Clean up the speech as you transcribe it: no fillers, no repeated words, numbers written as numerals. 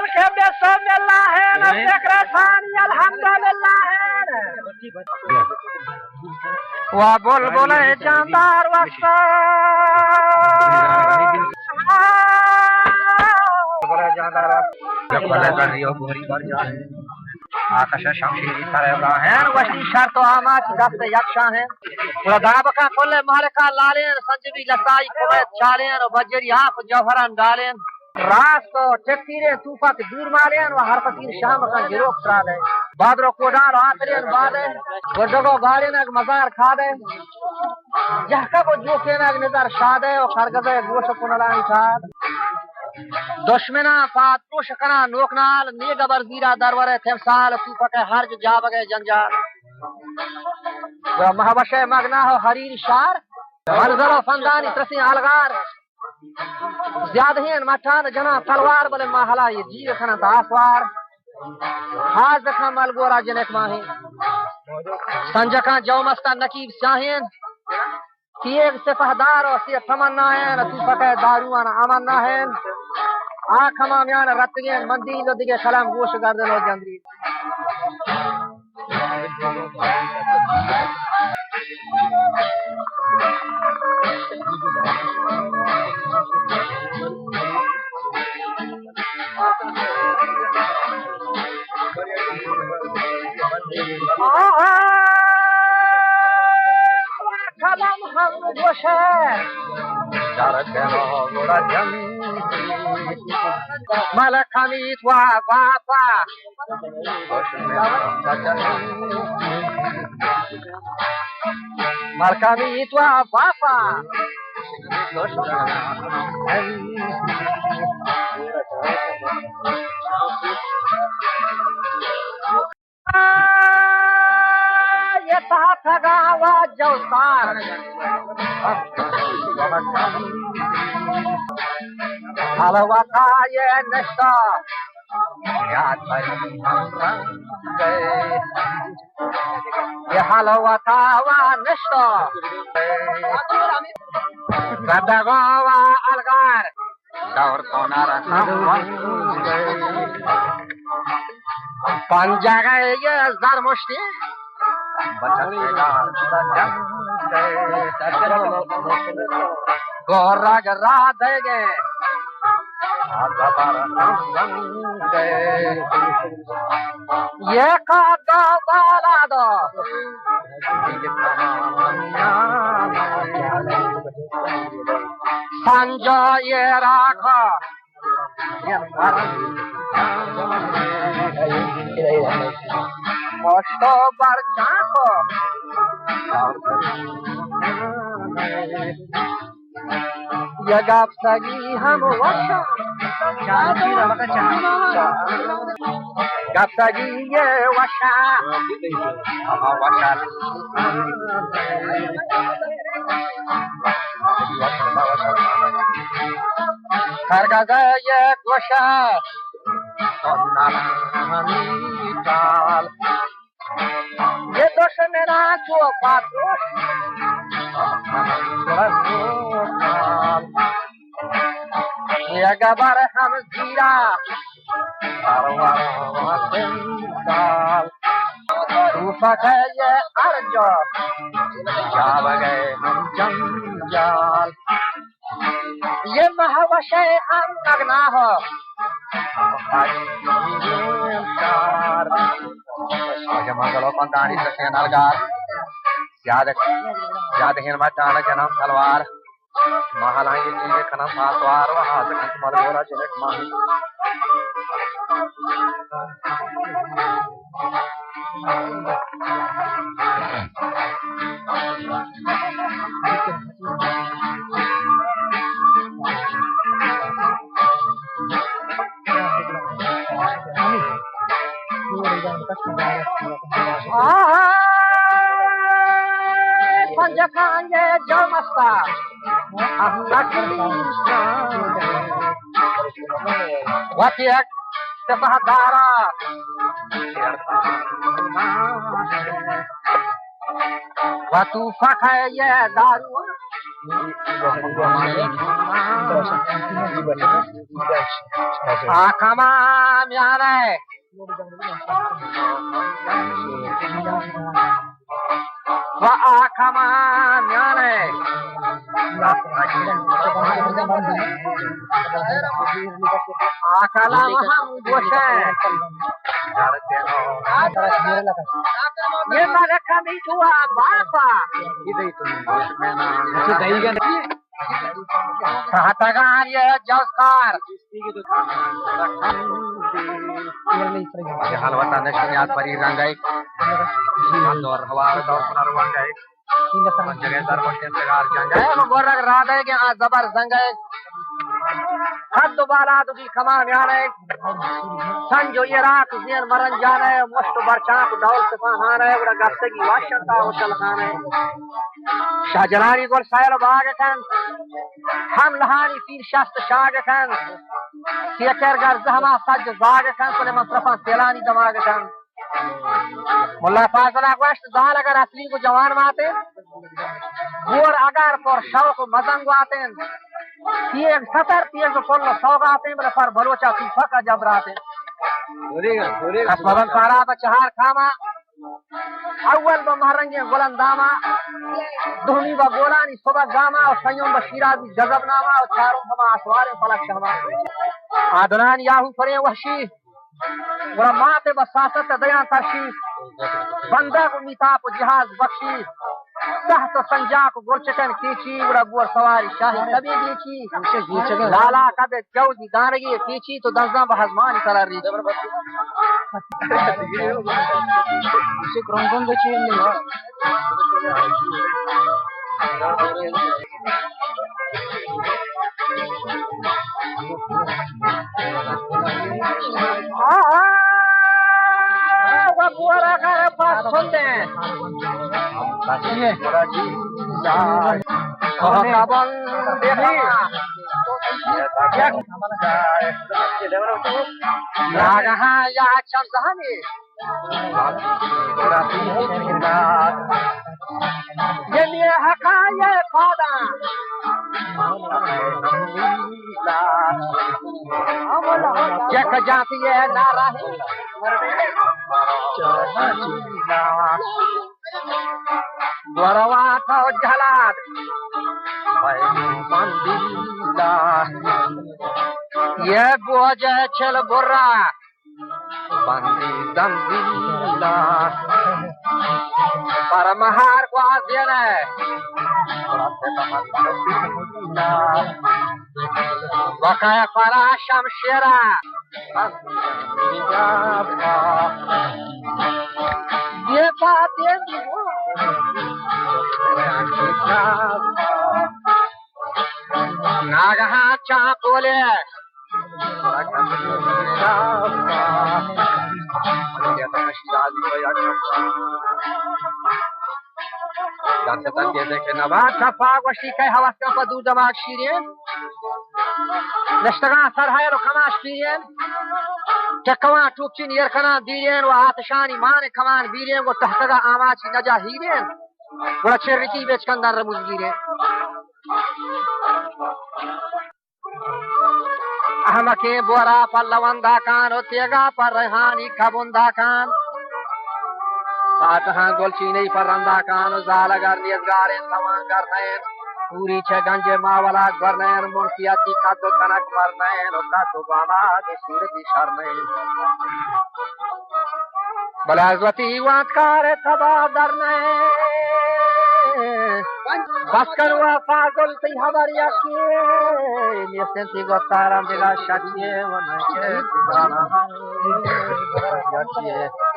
के बेसम मिला है न ज़िक्र थानी अल्हम्दुलिल्लाह है वा बुलबुल जानदार वस्ता आकाश शमशीरी सरबराहन वशी शर्त आमाच दफ्त यक्षा है प्रदाब का कुल महलका लालेन संजीवी लताई कुवैत चालेन बजरी आप जौहरन डालेन रास को चक्तीरे तूफा के दूर मालेन व हर फकीर शाम का गिरोह साद है बादरो कोडार आतरेन बाद है गुजगो गाड़ेन अग मजार खाद है जहका को जो केन अग नजर शाद है और खरगज़ गोश कुनलानी खाद दुश्मना फातुश कना नोकनाल नेगबर जीरा दरवरे थेमसाल तूफक हर्ज जाबगे जंजाल महवशे मगना हो हरीर शार मलजरो फंदानी त्रसी अलगार ज्यादहीन मठान जना तलवार बले महला ये जीव खना दासवार हाज दखा मलगोरा जनेक माही संजका जौमस्ता नकीब शाहीन एक सिपहदार और से तमन्ना है तूफक दारुआन अमन्ना है आखमा म्यान रत्तियन मंदी जो दिगे सलाम गोश गर्दन और जंदरी कलम हम गोशे मलखमीत वा बापा मलखमीत वा बापा ये ताथगावा जौसार हलवा का ये नशा याद भरी हम रंग गए ये हलवा का वा नशा गदगावा अलगार दौर तो नारा हम गए पंजा गए ये जरमुश्ती गोरा गरा देगे ये कादा बाला दो संजो ये राखो मोस्तो बरचाको ये गप सगी हम वशा गप सगी ये वशा वशा खरगज़ ये वशा ये दुश्मना जो पात्रोश ये गबर हम जीरा तूफक है ये अर्जो जाब गए हम जंजाल ये महवशे हम नगना हो मंगलो पंदानी ससेन अलगार याद हिन मचान जन्म तलवार महालाई जी खनम पासवार वहां से कंत मलगोरा जनक माही पंजकांगे जमस्ता वतियक सिपहदारा वतूफक है ये दारू Akama miane. Wa akama miane. Akala maham goshen. Ye mara kami tua bapa. Sahatagan ye Jaskar. Halwata nashiyat pari rangai. Andor hawar dor punar rangai. Jagah dar boshen segar jangai. Gorak radhe ke zabar zangai. Had dobala to di kaman yaane. Sanjo Iraq zin maran jane. Musto barchap daul sifan hane. Ura gastagi washanta hotel hane. Shahjalani gol sayal baag kan. हम लहानी तीन शास्त्र शाग खान सियाकर गर जहमा सज जाग खान कोले मसरफा सेलानी दमाग खान मुल्ला फाजला गोश्त जाल अगर असली को जवान माते गोर अगर पर शौक मजंग आते ये 70 तीज फुल शौक आते बले पर बलोचा की फका जबराते असमन सारा बचहार खामा अव्वल बमहरंगे गोलंदामा दोहनी व गोलानी सुबह गामा और संयम बशीराजी गजबनामा और चारों समा असवारे फलक शहमा आदनान याहू फरे वहशी वरा माते बसासत दया तशी बंदा को मिताप जिहाज बख्शी सहत संजा को गुरचकन कीची वरा गुर सवारी शाही तबी गीची लाला कबे जौदी दानगी कीची तो दंजा बहजमान करा री से ग्रंथन बची नहीं वो पूरा कर पास सुनते हैं ये काबल देखा नागहा या चंदहानी ये लिए हका ये फादा जक जाती है नारा है द्वारवा था जलाद ये बोझ चल बुर्रा बंदी दंदीला परमहार को आज़ियन है वकाया फरा शमशेरा ये बात ये नागहा चाकोले देखे नवाज फाग वशी कई हवस का पदू दमाग शीरेन नश्तगा सरहायर खमाश पीरेन चकवा टूपचिन यरकना दीरेन व आतशानी मान कमान बीरेन वो तहतगा आमाची नजा हीरेन बड़ा चेरिटी बेच कंदर रमुज गिरे अहमके बोरा पर लवंदा कान होतेगा पर रेहानी खबुंदा कान सातहां गोलचीनी पर रंदा कान जाल अगर नियतगारें तमाम करनेन पूरी छे गंजे मावला करनेन मुंसियाती का तो कनक मरनेन का तो बाला के सूरती शरनेन बलाजवती वातकार तबा दरनेन Baskan wa fazol ti habari aski nisensi gotaram dela shatie wa nache dana yakie